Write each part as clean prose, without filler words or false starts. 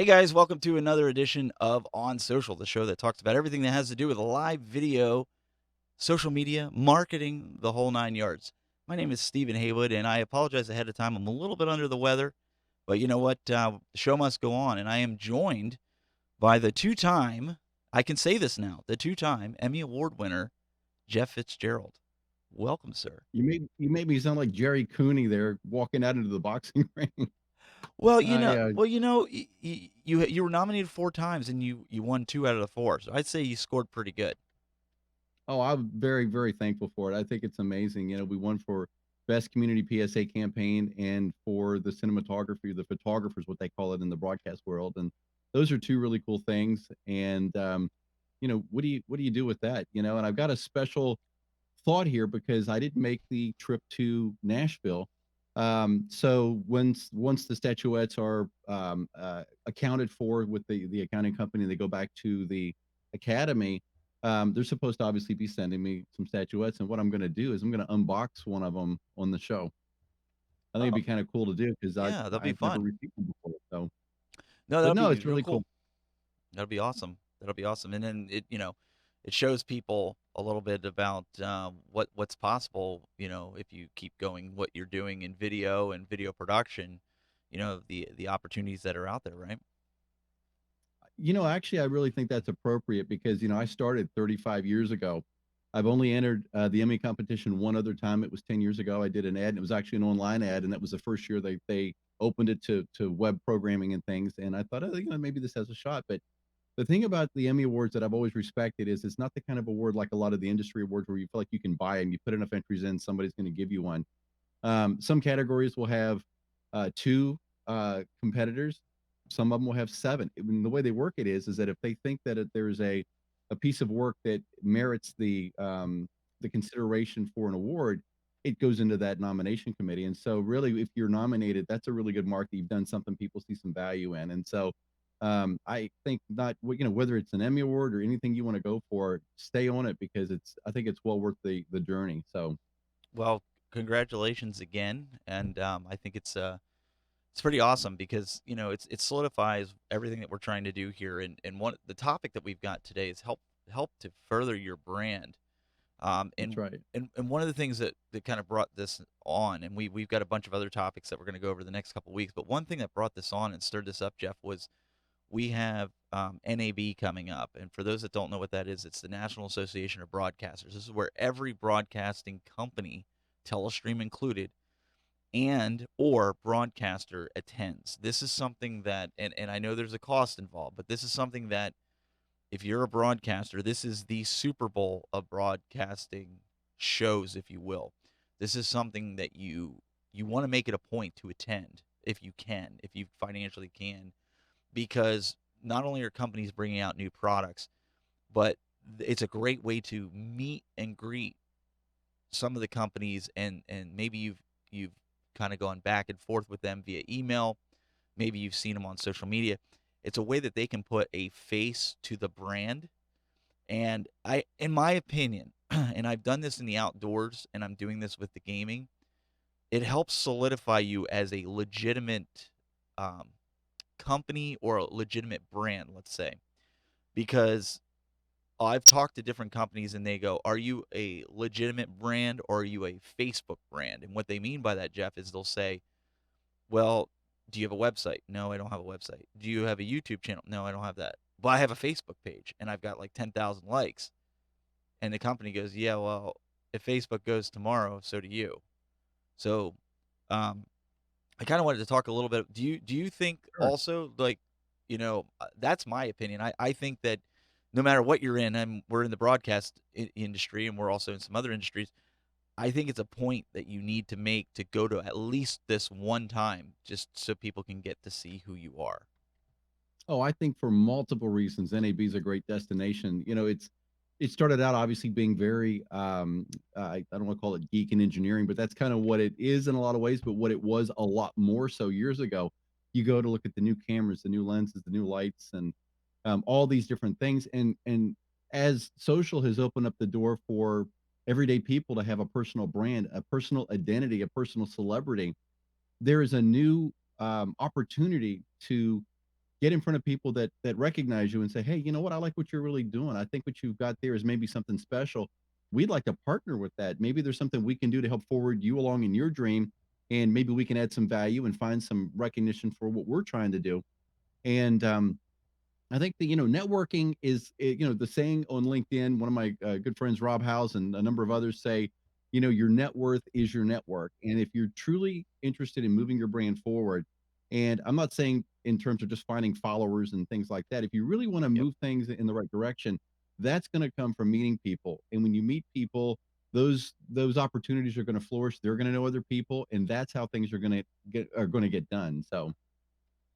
Hey guys, welcome to another edition of On Social, the show that talks about everything that has to do with live video, social media, marketing, the whole nine yards. My name is Stephen Haywood, and I apologize ahead of time. I'm a little bit under the weather, but you know what? The show must go on, and I am joined by the two-time, I can say this now, the two-time Emmy Award winner, Jeff Fitzgerald. Welcome, sir. You made me sound like Jerry Cooney there walking out into the boxing ring. Well, I, you were nominated four times, and you won two out of the four, so I'd say you scored pretty good. I'm very, very thankful for it. I think it's amazing. We won for best community PSA campaign and for the cinematography, the photographers, what they call it in the broadcast world. And those are two really cool things. And what do you do with that? And I've got a special thought here because I didn't make the trip to Nashville. So once the statuettes are accounted for with the accounting company, they go back to the academy. They're supposed to obviously be sending me some statuettes, and what I'm going to do is I'm going to unbox one of them on the show. I think it'd Oh, be kind of cool to do because I yeah, that'll be I've never fun. received them before. So, No, but that'll no, be it's real really cool. cool. That'll be awesome. That'll be awesome. And then it shows people a little bit about what's possible. If you keep going, what you're doing in video and video production. The opportunities that are out there, right? Actually, I really think that's appropriate because, I started 35 years ago. I've only entered the Emmy competition one other time. It was 10 years ago. I did an ad, and it was actually an online ad, and that was the first year they opened it to web programming and things. And I thought, oh, maybe this has a shot. But the thing about the Emmy Awards that I've always respected is it's not the kind of award like a lot of the industry awards where you feel like you can buy them. You put enough entries in, somebody's going to give you one. Some categories will have two competitors. Some of them will have seven. The way they work it is that if they think that there's a piece of work that merits the consideration for an award, it goes into that nomination committee. And so, really, if you're nominated, that's a really good mark that you've done something people see some value in. And so, I think not whether it's an Emmy award or anything you want to go for, stay on it because I think it's well worth the journey. So Well, congratulations again, and I think it's pretty awesome because it solidifies everything that we're trying to do here. And one the topic that we've got today is help to further your brand. that's And right. and one of the things that kind of brought this on, and we've got a bunch of other topics that we're going to go over the next couple of weeks. But one thing that brought this on and stirred this up, Jeff, was we have NAB coming up. And for those that don't know what that is, it's the National Association of Broadcasters. This is where every broadcasting company, Telestream included, and or broadcaster attends. This is something that, and I know there's a cost involved, but this is something that if you're a broadcaster, this is the Super Bowl of broadcasting shows, if you will. This is something that you want to make it a point to attend if you can, if you financially can, because not only are companies bringing out new products, but it's a great way to meet and greet some of the companies, and maybe you've kind of gone back and forth with them via email. Maybe you've seen them on social media. It's a way that they can put a face to the brand. And in my opinion, and I've done this in the outdoors and I'm doing this with the gaming, it helps solidify you as a legitimate um, company or a legitimate brand, let's say. Because I've talked to different companies and they go, "Are you a legitimate brand or are you a Facebook brand?" And what they mean by that, Jeff, is they'll say, "Well, do you have a website?" "No, I don't have a website." "Do you have a YouTube channel?" "No, I don't have that." "But I have a Facebook page and I've got like 10,000 likes." And the company goes, "Yeah, well, if Facebook goes tomorrow, so do you." So, um, I kind of wanted to talk a little bit. Do you think Sure. also like, that's my opinion. I think that no matter what you're in, and we're in the broadcast industry, and we're also in some other industries. I think it's a point that you need to make to go to at least this one time, just so people can get to see who you are. Oh, I think for multiple reasons, NAB is a great destination. It started out obviously being very I don't want to call it geek and engineering, but that's kind of what it is in a lot of ways. But what it was a lot more so years ago, you go to look at the new cameras, the new lenses, the new lights, and all these different things. And as social has opened up the door for everyday people to have a personal brand, a personal identity, a personal celebrity, there is a new opportunity to get in front of people that recognize you and say, "Hey, you know what? I like what you're really doing. I think what you've got there is maybe something special. We'd like to partner with that. Maybe there's something we can do to help forward you along in your dream, and maybe we can add some value and find some recognition for what we're trying to do." And I think that, networking is, the saying on LinkedIn. One of my good friends, Rob House, and a number of others say, your net worth is your network. And if you're truly interested in moving your brand forward, and I'm not saying in terms of just finding followers and things like that, if you really want to Yep. move things in the right direction, that's going to come from meeting people. And when you meet people, those opportunities are going to flourish. They're going to know other people, and that's how things are going to get done. So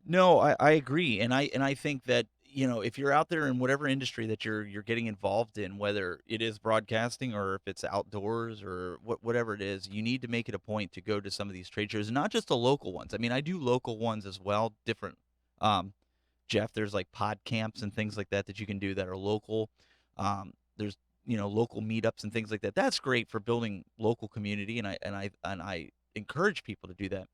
No, I agree, and I think that, if you're out there in whatever industry that you're getting involved in, whether it is broadcasting or if it's outdoors or whatever it is, you need to make it a point to go to some of these trade shows, not just the local ones. I mean, I do local ones as well, different. Um, Jeff, there's like pod camps and things like that that you can do that are local. There's local meetups and things like that. That's great for building local community, and I encourage people to do that.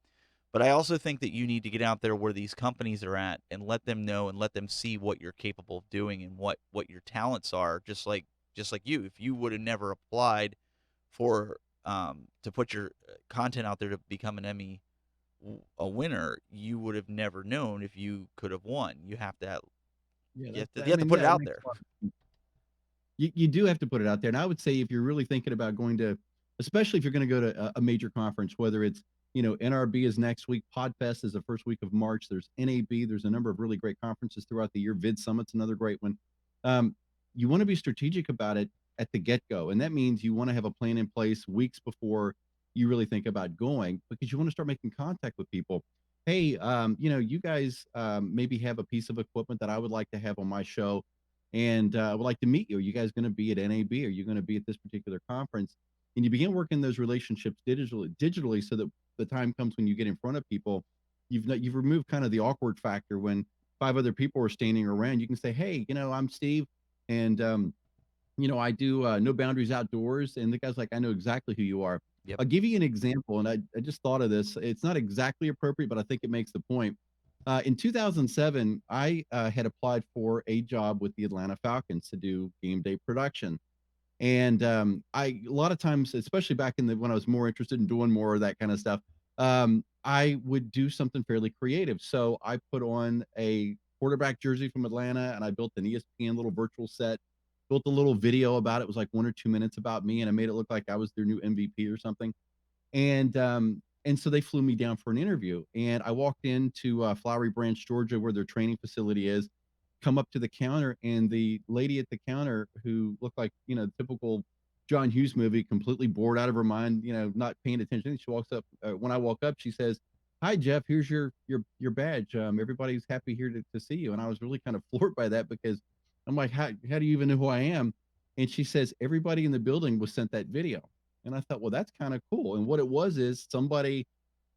But I also think that you need to get out there where these companies are at and let them know and let them see what you're capable of doing and what your talents are. Just like you, if you would have never applied for to put your content out there to become an Emmy a winner, you would have never known if you could have won. yeah, You have to, I you have to mean, put it yeah, it out makes there. a lot of you do have to put it out there, and I would say if you're really thinking about going to, especially if you're gonna go to a major conference, whether it's, NRB is next week, Podfest is the first week of March, there's NAB, there's a number of really great conferences throughout the year, Vid Summit's another great one. Um, you wanna be strategic about it at the get-go, and that means you wanna have a plan in place weeks before you really think about going, because you wanna start making contact with people. "Hey, you guys, maybe have a piece of equipment that I would like to have on my show and would like to meet you. Are you guys going to be at NAB? Are you going to be at this particular conference?" And you begin working those relationships digitally, so that the time comes when you get in front of people, you've removed kind of the awkward factor when five other people are standing around. You can say, "Hey, I'm Steve, and I do No Boundaries Outdoors." And the guy's like, "I know exactly who you are." Yep. I'll give you an example, and I just thought of this. It's not exactly appropriate, but I think it makes the point. In 2007, I had applied for a job with the Atlanta Falcons to do game day production. And, I a lot of times, especially back in the when I was more interested in doing more of that kind of stuff, I would do something fairly creative. So I put on a quarterback jersey from Atlanta, and I built an ESPN little virtual set, built a little video about it. It was like 1 or 2 minutes about me, and I made it look like I was their new MVP or something. And so they flew me down for an interview, and I walked into, Flowery Branch, Georgia, where their training facility is, come up to the counter, and the lady at the counter, who looked like, typical John Hughes movie, completely bored out of her mind, not paying attention. She walks up, when I walk up, she says, "Hi, Jeff, here's your badge. Everybody's happy here to see you." And I was really kind of floored by that, because I'm like, "How do you even know who I am?" And she says, "Everybody in the building was sent that video." And I thought, well, that's kind of cool. And what it was is somebody,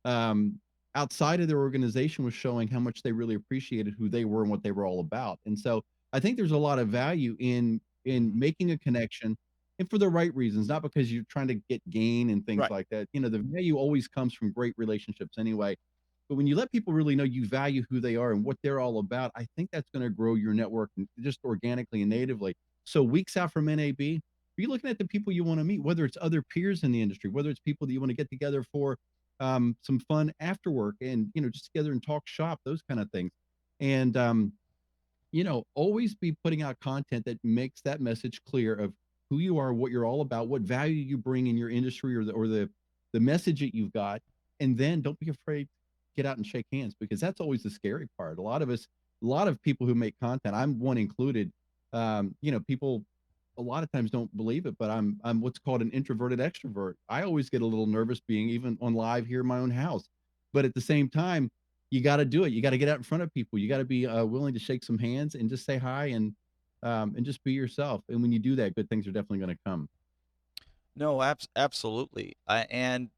um, outside of their organization, was showing how much they really appreciated who they were and what they were all about. And so I think there's a lot of value in making a connection, and for the right reasons, not because you're trying to get gain and things Right. like that. The value always comes from great relationships anyway. But when you let people really know you value who they are and what they're all about, I think that's going to grow your network just organically and natively. So weeks out from NAB, be looking at the people you want to meet, whether it's other peers in the industry, whether it's people that you want to get together for some fun after work, and just together and talk shop, those kind of things. And always be putting out content that makes that message clear of who you are, what you're all about, what value you bring in your industry, or the message that you've got. And then don't be afraid to get out and shake hands, because that's always the scary part. A lot of people who make content, I'm one included, people a lot of times don't believe it, but I'm what's called an introverted extrovert. I always get a little nervous being even on live here in my own house. But at the same time, you gotta do it. You gotta get out in front of people. You gotta be, willing to shake some hands and just say hi, and just be yourself. And when you do that, good things are definitely gonna come. No, absolutely. And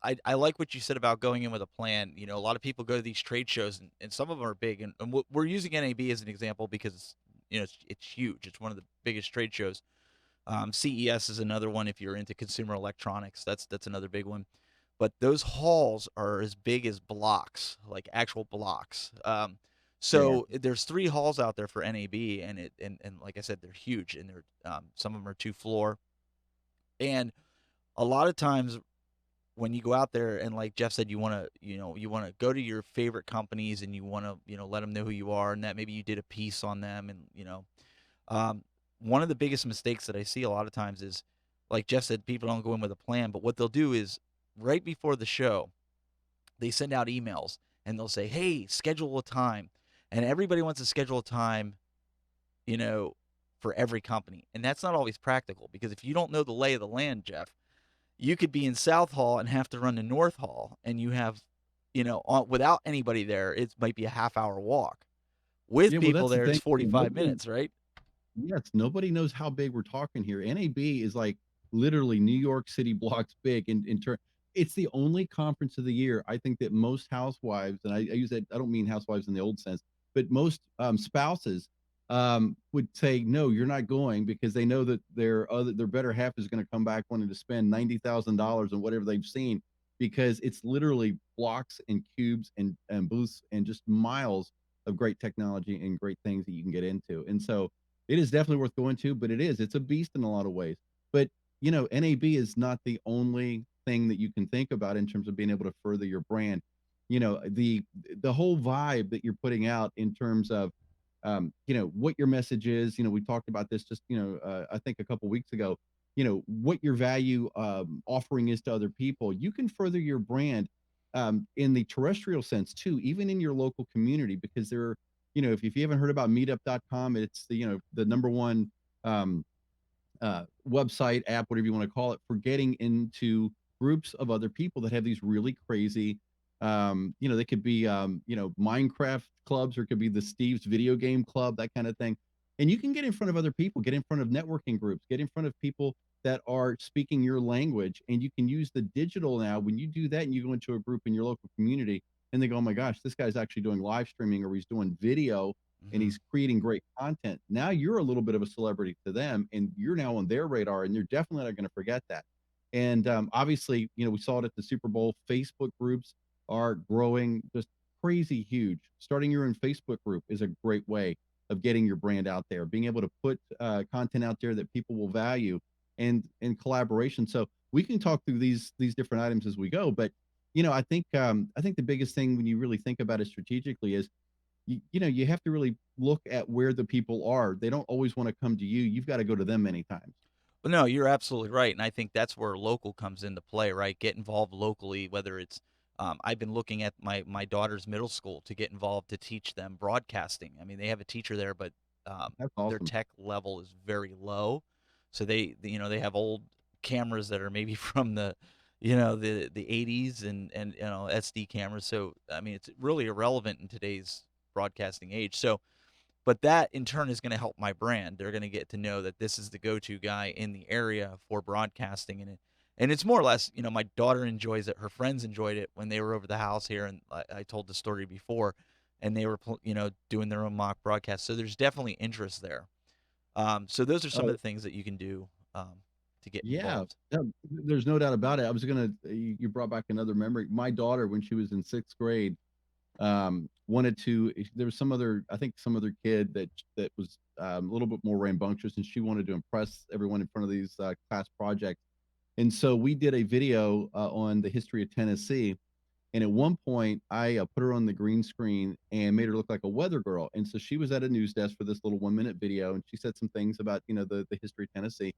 I like what you said about going in with a plan. A lot of people go to these trade shows, and some of them are big. And we're using NAB as an example because it's huge. It's one of the biggest trade shows. CES is another one if you're into consumer electronics. That's another big one. But those halls are as big as blocks, like actual blocks. Yeah. So there's 3 halls out there for NAB, and like I said, they're huge, and they're some of them are 2 floor. And a lot of times when you go out there, and like Jeff said, you want to go to your favorite companies, and you want to let them know who you are, and that maybe you did a piece on them, and um, one of the biggest mistakes that I see a lot of times is, like Jeff said, people don't go in with a plan, but what they'll do is right before the show they send out emails, and they'll say, hey, schedule a time, and everybody wants to schedule a time, you know for every company, and that's not always practical, because if you don't know the lay of the land, Jeff, you could be in South Hall and have to run to North Hall, and you have, without anybody there, it might be a half-hour walk. With Yeah, well, people that's the there, it's thing. 45 Nobody minutes, right? Yes, nobody knows how big we're talking here. NAB is like literally New York City blocks big in turn. It's the only conference of the year I think that most housewives, and I use that, I don't mean housewives in the old sense, but most spouses would say, no, you're not going because they know that their better half is going to come back wanting to spend $90,000 on whatever they've seen because it's literally blocks and cubes and booths and just miles of great technology and great things that you can get into. And so it is definitely worth going to, but it's a beast in a lot of ways. But, NAB is not the only thing that you can think about in terms of being able to further your brand. The whole vibe that you're putting out in terms of, what your message is. We talked about this just, I think a couple weeks ago. What your value offering is to other people. You can further your brand in the terrestrial sense too, even in your local community, because if you haven't heard about meetup.com, it's the number one um, website, app, whatever you want to call it, for getting into groups of other people that have these really crazy, they could be, Minecraft clubs, or it could be the Steve's video game club, that kind of thing. And you can get in front of other people, get in front of networking groups, get in front of people that are speaking your language. And you can use the digital now. When you do that and you go into a group in your local community and they go, oh my gosh, this guy's actually doing live streaming or he's doing video and Hmm. he's creating great content. Now you're a little bit of a celebrity to them, and you're now on their radar, and they're definitely not going to forget that. And obviously, we saw it at the Super Bowl. Facebook groups are growing just crazy huge. Starting your own Facebook group is a great way of getting your brand out there, being able to put content out there that people will value, and collaboration. So we can talk through these different items as we go, but I think the biggest thing when you really think about it strategically is you have to really look at where the people are. They don't always want to come to you. You've got to go to them many times. But no, you're absolutely right, and I think that's where local comes into play, right? Get involved locally, whether it's I've been looking at my daughter's middle school to get involved to teach them broadcasting. I mean, they have a teacher there, but That's their awesome. tech level is very low, so they have old cameras that are maybe from the 80s, and SD cameras. So I mean, it's really irrelevant in today's broadcasting age. So but that in turn is going to help my brand. They're going to get to know that this is the go-to guy in the area for broadcasting, and it's more or less, my daughter enjoys it. Her friends enjoyed it when they were over the house here, and I told the story before, and they were doing their own mock broadcast. So there's definitely interest there. So those are some of Oh, the things that you can do to get yeah. involved. No, there's no doubt about it. I was gonna you brought back another memory. My daughter, when she was in 6th grade, wanted to there was some other kid that was a little bit more rambunctious, and she wanted to impress everyone in front of these class projects. And so we did a video on the history of Tennessee. And at one point, I put her on the green screen and made her look like a weather girl. And so she was at a news desk for this little 1 minute video, and she said some things about the history of Tennessee.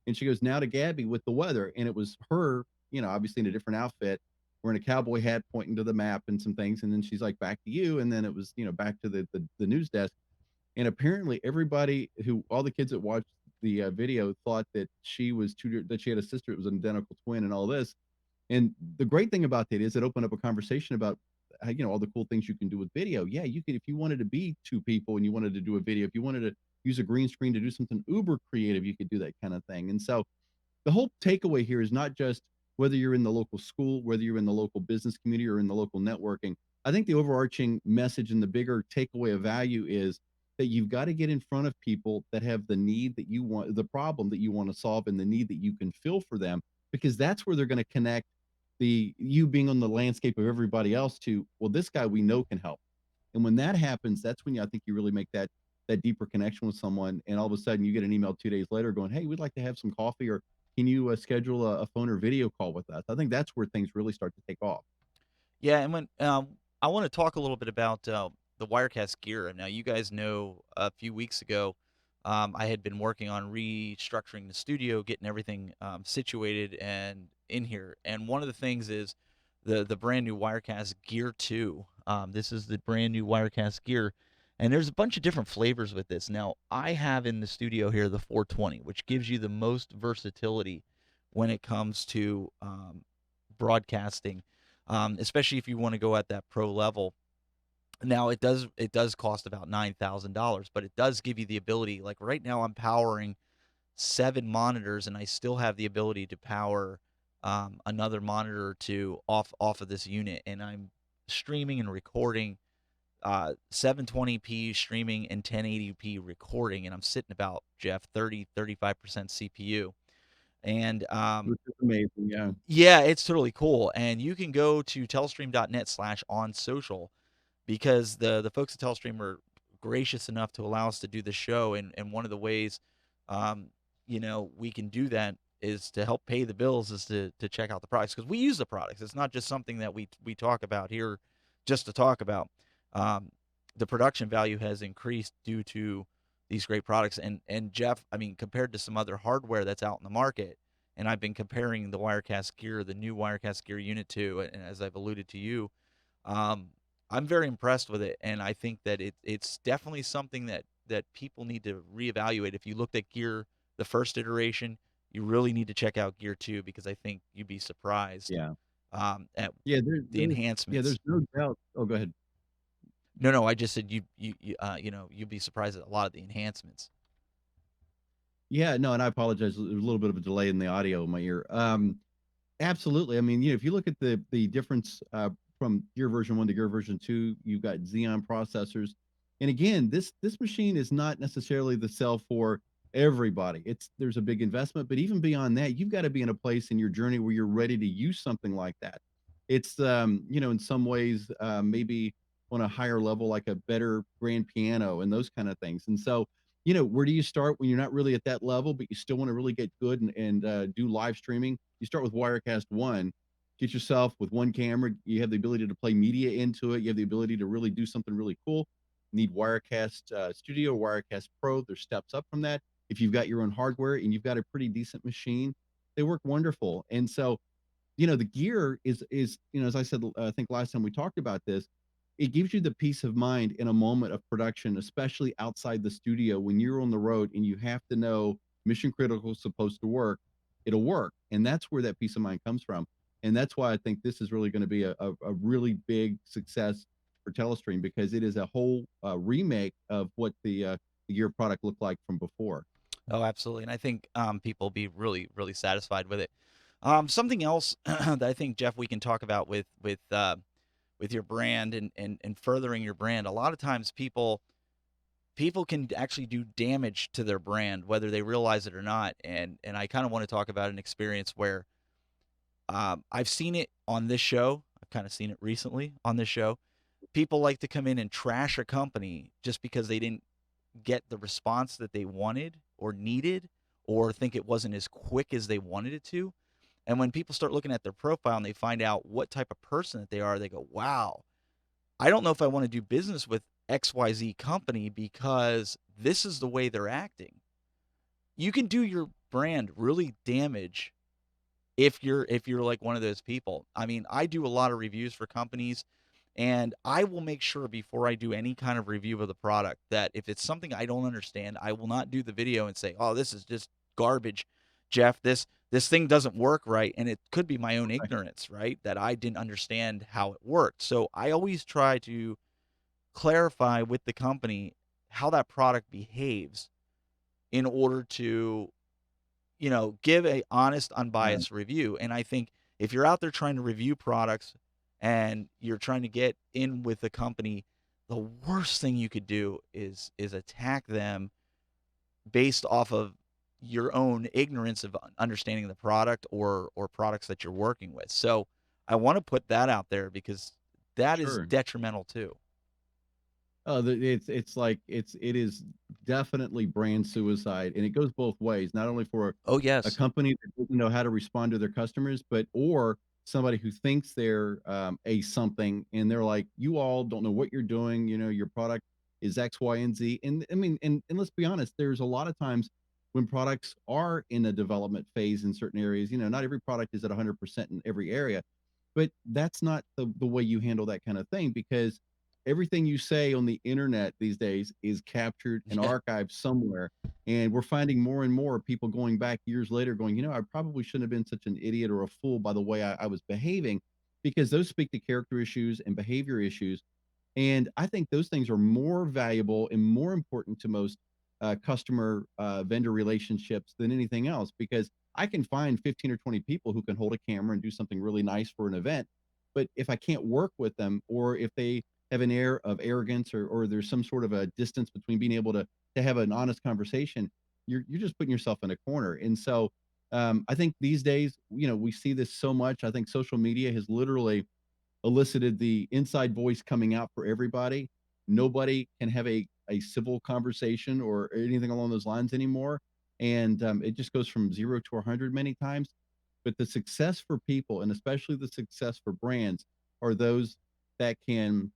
And she goes, "Now to Gabby with the weather," and it was her, obviously in a different outfit, wearing a cowboy hat, pointing to the map and some things. And then she's like, "Back to you," and then it was back to the news desk. And apparently, all the kids that watched the video thought that that she had a sister that was an identical twin and all this. And the great thing about that is it opened up a conversation about all the cool things you can do with video. Yeah, you could, if you wanted to be two people and you wanted to do a video, if you wanted to use a green screen to do something uber creative, you could do that kind of thing. And so the whole takeaway here is not just whether you're in the local school, whether you're in the local business community or in the local networking. I think the overarching message and the bigger takeaway of value is that you've got to get in front of people that have the need that you want, the problem that you want to solve, and the need that you can fill for them, because that's where they're going to connect you being on the landscape of everybody else to, well, this guy we know can help. And when that happens, that's when I think you really make that deeper connection with someone, and all of a sudden you get an email 2 days later going, "Hey, we'd like to have some coffee," or, "Can you, schedule a phone or video call with us?" I think that's where things really start to take off. Yeah, and when I want to talk a little bit about the Wirecast gear. Now, you guys know a few weeks ago, I had been working on restructuring the studio, getting everything situated and in here. And one of the things is the brand new Wirecast Gear 2. This is the brand new Wirecast gear, and there's a bunch of different flavors with this. Now, I have in the studio here the 420, which gives you the most versatility when it comes to broadcasting, especially if you want to go at that pro level. Now it does cost about $9,000, but it does give you the ability. Like right now, I'm powering 7 monitors, and I still have the ability to power another monitor or two off of this unit, and I'm streaming and recording 720p streaming and 1080p recording, and I'm sitting about, Jeff, 35% CPU. And Which is amazing, yeah. yeah, it's totally cool. And you can go to telestream.net/on social, because the folks at Telestream are gracious enough to allow us to do the show. And one of the ways, um, we can do that is to help pay the bills, is to check out the products, because we use the products. It's not just something that we talk about here just to talk about. Um, the production value has increased due to these great products. And Jeff, I mean, compared to some other hardware that's out in the market, and I've been comparing the Wirecast gear, the new Wirecast gear Unit 2, and as I've alluded to you, um, I'm very impressed with it, and I think that it's definitely something that people need to reevaluate. If you looked at Gear, the first iteration, you really need to check out Gear 2, because I think you'd be surprised Yeah. at Yeah, the enhancements. there's no doubt. Oh, go ahead. No, I just said you'd be surprised at a lot of the enhancements. Yeah, no, and I apologize. There was a little bit of a delay in the audio in my ear. Absolutely. I mean, if you look at the difference, from Gear version 1 to Gear version 2, you've got Xeon processors. And again, this machine is not necessarily the cell for everybody. There's a big investment, but even beyond that, you've got to be in a place in your journey where you're ready to use something like that. It's in some ways, maybe on a higher level, like a better grand piano and those kind of things. And so, where do you start when you're not really at that level, but you still want to really get good and do live streaming? You start with Wirecast 1, get yourself with one camera. You have the ability to play media into it. You have the ability to really do something really cool. You need Wirecast Studio, Wirecast Pro. There's steps up from that. If you've got your own hardware and you've got a pretty decent machine, they work wonderful. And so, the gear is, as I said, I think last time we talked about this, it gives you the peace of mind in a moment of production, especially outside the studio when you're on the road and you have to know mission critical is supposed to work, it'll work. And that's where that peace of mind comes from. And that's why I think this is really going to be a really big success for Telestream, because it is a whole remake of what the gear product looked like from before. Oh, absolutely. And I think people will be really, really satisfied with it. Something else that I think, Jeff, we can talk about with your brand and furthering your brand. A lot of times people can actually do damage to their brand, whether they realize it or not. And I kind of want to talk about an experience where I've seen it on this show. I've kind of seen it recently on this show. People like to come in and trash a company just because they didn't get the response that they wanted or needed, or think it wasn't as quick as they wanted it to. And when people start looking at their profile and they find out what type of person that they are, they go, wow, I don't know if I want to do business with XYZ company because this is the way they're acting. You can do your brand really damage if you're like one of those people. I mean, I do a lot of reviews for companies, and I will make sure before I do any kind of review of the product that if it's something I don't understand, I will not do the video and say, "Oh, this is just garbage, Jeff. This thing doesn't work right." And it could be my own ignorance, right? That I didn't understand how it worked. So I always try to clarify with the company how that product behaves in order to, give a honest, Yeah, unbiased review. And I think if you're out there trying to review products and you're trying to get in with the company, the worst thing you could do is attack them based off of your own ignorance of understanding the product or products that you're working with. So I want to put that out there because that is sure. detrimental too. Oh, it's like it is definitely brand suicide, and it goes both ways. Not only for Oh, a yes. company that doesn't know how to respond to their customers, but or somebody who thinks they're a something, and they're like, "You all don't know what you're doing. You know, your product is X, Y, and Z." And I mean, and let's be honest, there's a lot of times when products are in a development phase in certain areas. You know, not every product is at 100% in every area, but that's not the way you handle that kind of thing because everything you say on the internet these days is captured and Yeah. archived somewhere. And we're finding more and more people going back years later going, I probably shouldn't have been such an idiot or a fool by the way I was behaving, because those speak to character issues and behavior issues. And I think those things are more valuable and more important to most customer vendor relationships than anything else, because I can find 15 or 20 people who can hold a camera and do something really nice for an event. But if I can't work with them, or if they have an air of arrogance, or there's some sort of a distance between being able to have an honest conversation, you're just putting yourself in a corner. And so I think these days, we see this so much. I think social media has literally elicited the inside voice coming out for everybody. Nobody can have a civil conversation or anything along those lines anymore, and it just goes from 0 to 100 many times. But the success for people, and especially the success for brands, are those that can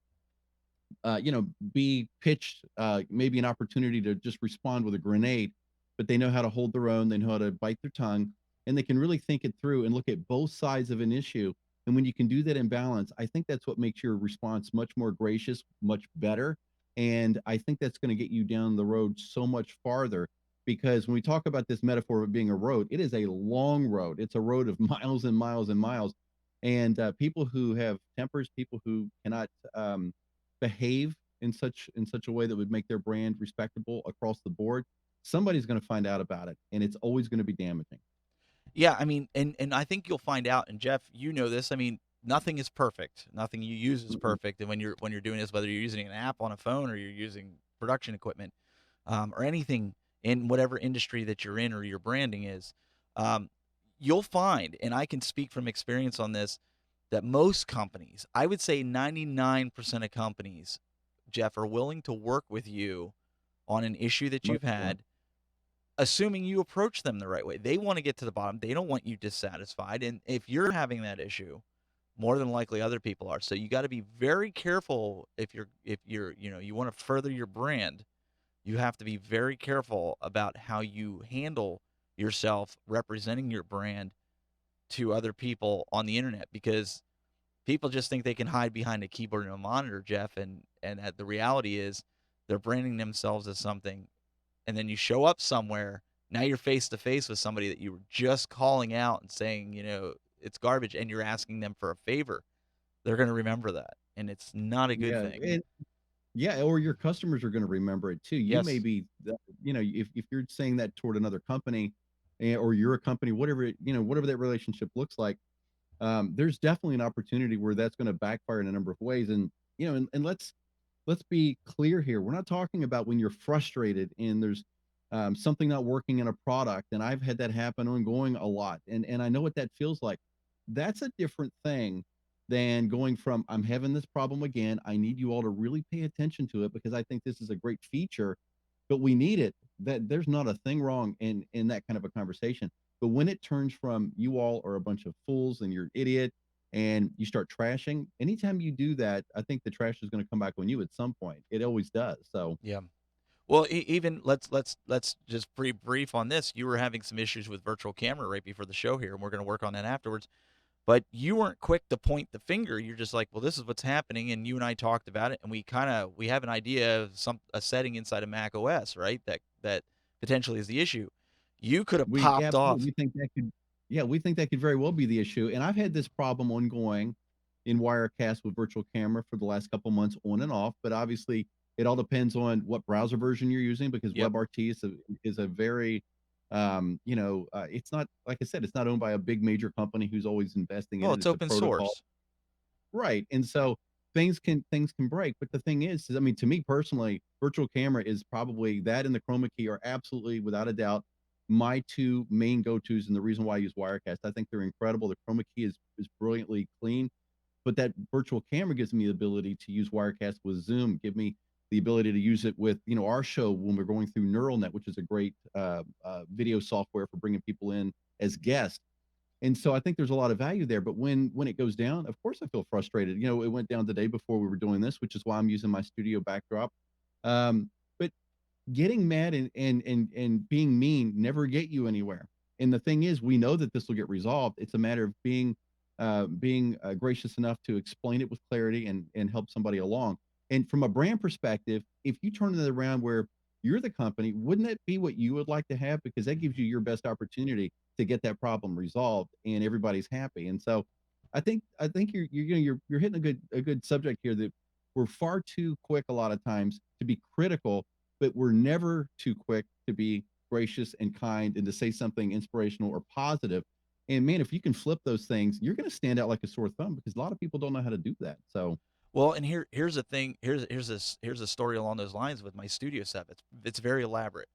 be pitched maybe an opportunity to just respond with a grenade, but they know how to hold their own, they know how to bite their tongue, and they can really think it through and look at both sides of an issue. And when you can do that in balance, I think that's what makes your response much more gracious, much better. And I think that's going to get you down the road so much farther, because when we talk about this metaphor of it being a road, it is a long road. It's a road of miles and miles and miles. And people who have tempers, people who cannot behave in such a way that would make their brand respectable across the board, somebody's going to find out about it, and it's always going to be damaging. Yeah, I mean, and I think you'll find out, and Jeff, you know this. I mean, nothing is perfect. Nothing you use is Mm-mm. perfect. And when you're doing this, whether you're using an app on a phone or you're using production equipment, or anything in whatever industry that you're in or your branding is, um, you'll find, and I can speak from experience on this, that most companies, I would say 99% of companies, Jeff, are willing to work with you on an issue that Much you've more. had, assuming you approach them the right way. They want to get to the bottom. They don't want you dissatisfied. And if you're having that issue, more than likely other people are. So you got to be very careful if you're you want to further your brand. You have to be very careful about how you handle yourself representing your brand to other people on the internet, because people just think they can hide behind a keyboard and a monitor, Jeff, and the reality is they're branding themselves as something, and then you show up somewhere, now you're face to face with somebody that you were just calling out and saying, it's garbage, and you're asking them for a favor. They're going to remember that, and it's not a good Yeah, thing. and yeah, or your customers are going to remember it too. You may Yes. be, if you're saying that toward another company, or you're a company, whatever whatever that relationship looks like, there's definitely an opportunity where that's going to backfire in a number of ways. And and let's be clear here. We're not talking about when you're frustrated and there's something not working in a product. And I've had that happen ongoing a lot. And I know what that feels like. That's a different thing than going from, I'm having this problem again. I need you all to really pay attention to it because I think this is a great feature, but we need it. That there's not a thing wrong in that kind of a conversation. But when it turns from you all are a bunch of fools and you're an idiot and you start trashing, anytime you do that, I think the trash is going to come back on you at some point. It always does. So Yeah. Well, even let's just brief on this. You were having some issues with virtual camera right before the show here, and we're going to work on that afterwards. But you weren't quick to point the finger. You're just like, well, this is what's happening, and you and I talked about it, and we have an idea of a setting inside of Mac OS, right? That potentially is the issue. You could have we popped absolutely off. we think that could yeah, we think that could very well be the issue. And I've had this problem ongoing in Wirecast with virtual camera for the last couple months on and off, but obviously it all depends on what browser version you're using because Yep. WebRT is a very it's not, like I said, it's not owned by a big major company who's always investing in Well, it. it's It's a open protocol. source. Right, and so things can break, but the thing is I mean, to me personally, virtual camera is probably that and the chroma key are absolutely, without a doubt, my 2 main go-tos and the reason why I use Wirecast. I think they're incredible. The chroma key is brilliantly clean, but that virtual camera gives me the ability to use Wirecast with Zoom, give me the ability to use it with, our show when we're going through Neural Net, which is a great video software for bringing people in as guests. And so I think there's a lot of value there. But when it goes down, of course I feel frustrated. It went down the day before we were doing this, which is why I'm using my studio backdrop. But getting mad and being mean never get you anywhere. And the thing is, we know that this will get resolved. It's a matter of being gracious enough to explain it with clarity and help somebody along. And from a brand perspective, if you turn it around where you're the company, wouldn't that be what you would like to have? Because that gives you your best opportunity to get that problem resolved and everybody's happy. And so I think you're hitting a good subject here, that we're far too quick a lot of times to be critical, but we're never too quick to be gracious and kind and to say something inspirational or positive. And man, if you can flip those things, you're going to stand out like a sore thumb, because a lot of people don't know how to do that. So, Well, and here's the thing. Here's a story along those lines with my studio setup. It's very elaborate,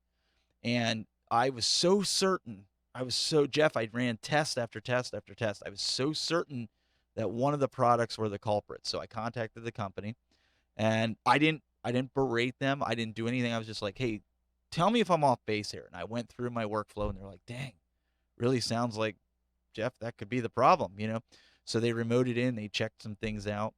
and I was so certain. I was so Jeff. I ran test after test after test. I was so certain that one of the products were the culprit. So I contacted the company, and I didn't berate them. I didn't do anything. I was just like, hey, tell me if I'm off base here. And I went through my workflow, and they're like, dang, really sounds like Jeff, that could be the problem. So they remoted in, they checked some things out,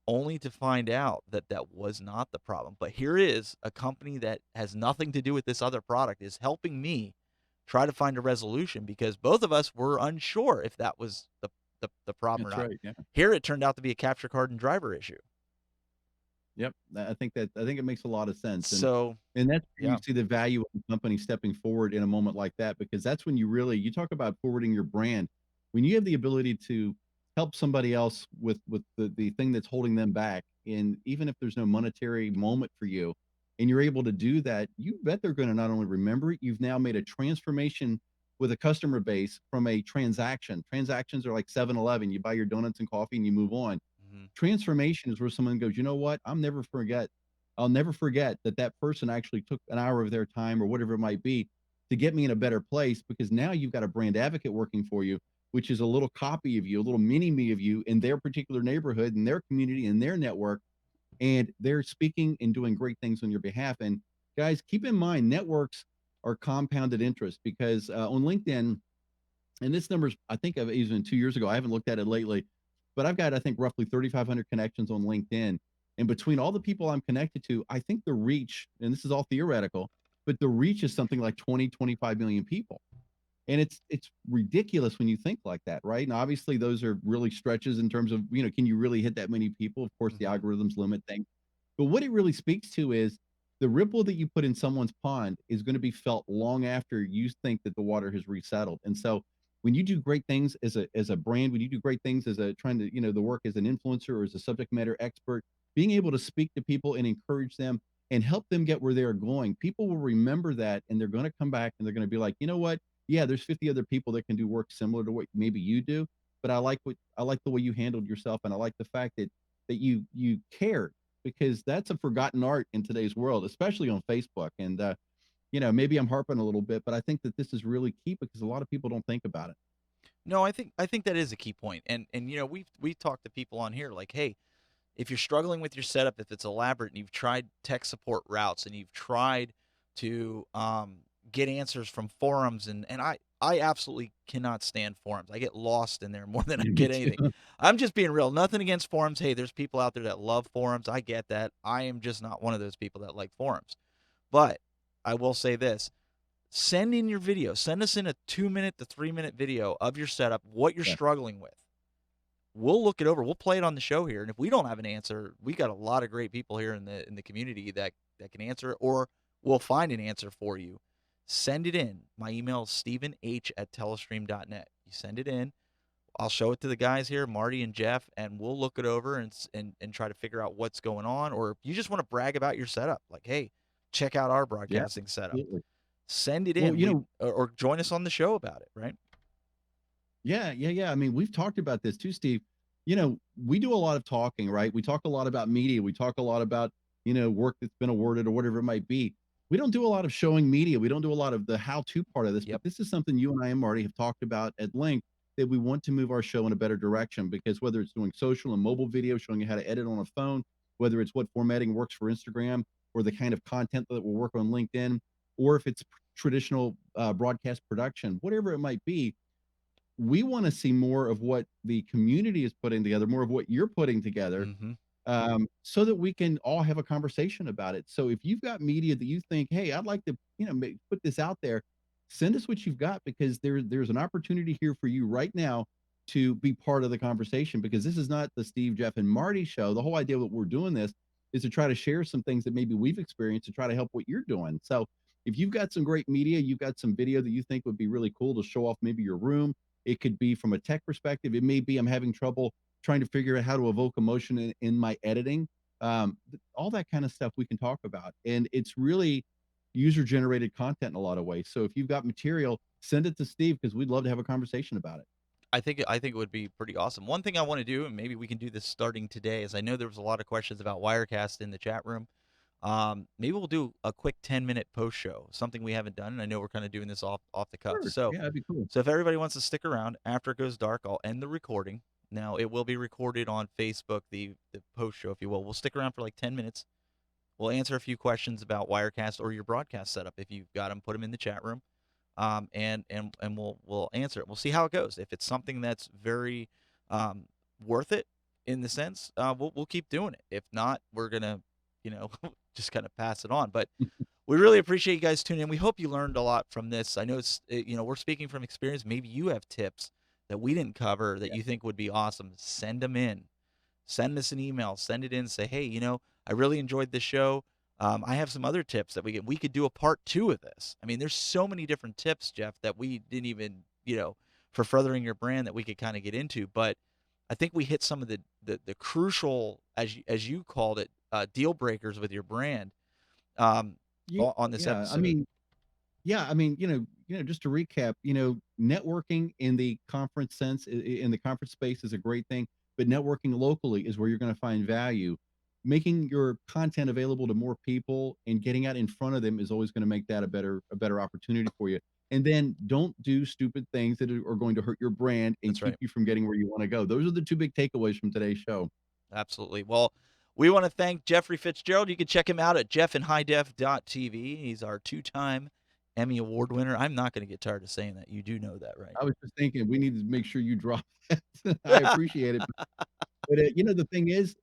only to find out that that was not the problem. But here is a company that has nothing to do with this other product is helping me try to find a resolution, because both of us were unsure if that was the problem or that's not. right. Yeah. Here it turned out to be a capture card and driver issue. Yep, I think it makes a lot of sense, and So, and that's where you yeah. see the value of the company stepping forward in a moment like that, because that's when you talk about forwarding your brand. When you have the ability to help somebody else with the thing that's holding them back, and even if there's no monetary moment for you, and you're able to do that, you bet they're gonna not only remember it, you've now made a transformation with a customer base from a transaction. Transactions are like 7-Eleven. You buy your donuts and coffee and you move on. Mhm. Transformation is where someone goes, "You know what? I'll never forget that that person actually took an hour of their time or whatever it might be to get me in a better place," because now you've got a brand advocate working for you, which is a little copy of you, a little mini me of you in their particular neighborhood, in their community, in their network, and they're speaking and doing great things on your behalf. And guys, keep in mind, networks are compounded interest, because on LinkedIn, and this number's, I think, of even 2 years ago. I haven't looked at it lately, but I've got, I think, roughly 3,500 connections on LinkedIn. And between all the people I'm connected to, I think the reach, and this is all theoretical, but the reach is something like 20-25 million people. And it's ridiculous when you think like that, right? And obviously those are really stretches in terms of, can you really hit that many people? Of course, the Mhm. algorithms limit things. But what it really speaks to is the ripple that you put in someone's pond is going to be felt long after you think that the water has resettled. And so when you do great things as a brand, when you do great things as a trying to, the work as an influencer or as a subject matter expert, being able to speak to people and encourage them and help them get where they're going, people will remember that, and they're going to come back and they're going to be like, you know what? Yeah, there's 50 other people that can do work similar to what maybe you do, but I like the way you handled yourself, and I like the fact that you cared, because that's a forgotten art in today's world, especially on Facebook. And maybe I'm harping a little bit, but I think that this is really key because a lot of people don't think about it. No, I think that is a key point. And we've talked to people on here like, hey, if you're struggling with your setup, if it's elaborate and you've tried tech support routes and you've tried to get answers from forums, and I absolutely cannot stand forums. I get lost in there more than I Me get anything. too. I'm just being real. Nothing against forums. Hey, there's people out there that love forums. I get that. I am just not one of those people that like forums. But I will say this: send in your video. Send us in a 2 minute to 3 minute video of your setup, what you're Yeah, struggling with. We'll look it over. We'll play it on the show here, and if we don't have an answer, we got a lot of great people here in the community that can answer it, or we'll find an answer for you. Send it in. My email is stephen@telestream.net. You send it in. I'll show it to the guys here, Marty and Jeff, and we'll look it over and try to figure out what's going on. Or if you just want to brag about your setup, like, hey, check out our yeah, broadcasting setup. absolutely. Send it Well, in. Or join us on the show about it. Right? yeah, yeah, yeah. I mean, we've talked about this too, Steve. We do a lot of talking, right? We talk a lot about media. We talk a lot about, work that's been awarded or whatever it might be. We don't do a lot of showing media. We don't do a lot of the how-to part of this, but Yep. this is something you and I and Marty have talked about at length, that we want to move our show in a better direction, because whether it's doing social and mobile video, showing you how to edit on a phone, whether it's what formatting works for Instagram or the kind of content that will work on LinkedIn, or if it's traditional broadcast production, whatever it might be. We want to see more of what the community is putting together, more of what you're putting together, Mhm. so that we can all have a conversation about it. So if you've got media that you think, hey, I'd like to, put this out there, send us what you've got because there's an opportunity here for you right now to be part of the conversation because this is not the Steve, Jeff, and Marty show. The whole idea that we're doing this is to try to share some things that maybe we've experienced to try to help what you're doing. So if you've got some great media, you've got some video that you think would be really cool to show off maybe your room. It could be from a tech perspective. It may be I'm having trouble trying to figure out how to evoke emotion in my editing. All that kind of stuff we can talk about. And it's really user generated content in a lot of ways. So if you've got material, send it to Steve because we'd love to have a conversation about it. I think it would be pretty awesome. One thing I want to do, and maybe we can do this starting today, is I know there was a lot of questions about Wirecast in the chat room. Maybe we'll do a quick 10-minute post show, something we haven't done, and I know we're kind of doing this off the cuff. Sure. So, Yeah, that'd be cool. so if everybody wants to stick around after it goes dark, I'll end the recording. Now it will be recorded on Facebook, the post show, if you will. We'll stick around for like 10 minutes. We'll answer a few questions about Wirecast or your broadcast setup. If you've got them, put them in the chat room, and we'll answer it. We'll see how it goes. If it's something that's very worth it in the sense, we'll keep doing it. If not, we're gonna, you know, just kind of pass it on. But we really appreciate you guys tuning in. We hope you learned a lot from this. I know we're speaking from experience. Maybe you have tips that we didn't cover that Yeah. you think would be awesome. Send them in. Send us an email. Send it in. Say, hey, I really enjoyed this show. I have some other tips that we could do a part two of this. I mean, there's so many different tips, Jeff, that we didn't even, for furthering your brand that we could kind of get into. But I think we hit some of the crucial, as you called it, deal breakers with your brand um, Yeah. on this Yeah. I episode. mean, Yeah, I mean, just to recap, networking in the conference sense, in the conference space is a great thing, but networking locally is where you're going to find value. Making your content available to more people and getting out in front of them is always going to make that a better opportunity for you. And then don't do stupid things that are going to hurt your brand and That's keep right. you from getting where you want to go. Those are the two big takeaways from today's show. Absolutely. Well, we want to thank Jeffrey Fitzgerald. You can check him out at jeffinhighdef.tv. He's our two-time Emmy Award winner. I'm not going to get tired of saying that. You do know that, right? I was just thinking we need to make sure you drop that. I appreciate it. But, the thing is,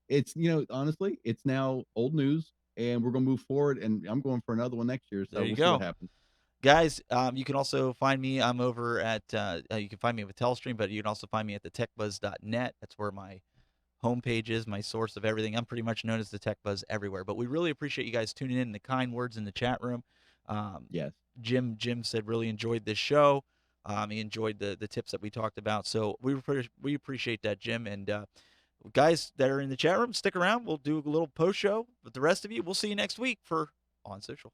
honestly, it's now old news, and we're gonna move forward, and I'm going for another one next year, There so you we'll see what go. happens. Guys, you can also find me. I'm over at, you can find me with Telestream, but you can also find me at the techbuzz.net. That's where my homepage is, my source of everything. I'm pretty much known as the Tech Buzz everywhere. But we really appreciate you guys tuning in, the kind words in the chat room. Um, Yes. Jim said really enjoyed this show. He enjoyed the tips that we talked about. So we appreciate that, Jim. And guys that are in the chat room, stick around. We'll do a little post show. But the rest of you, we'll see you next week for On Social.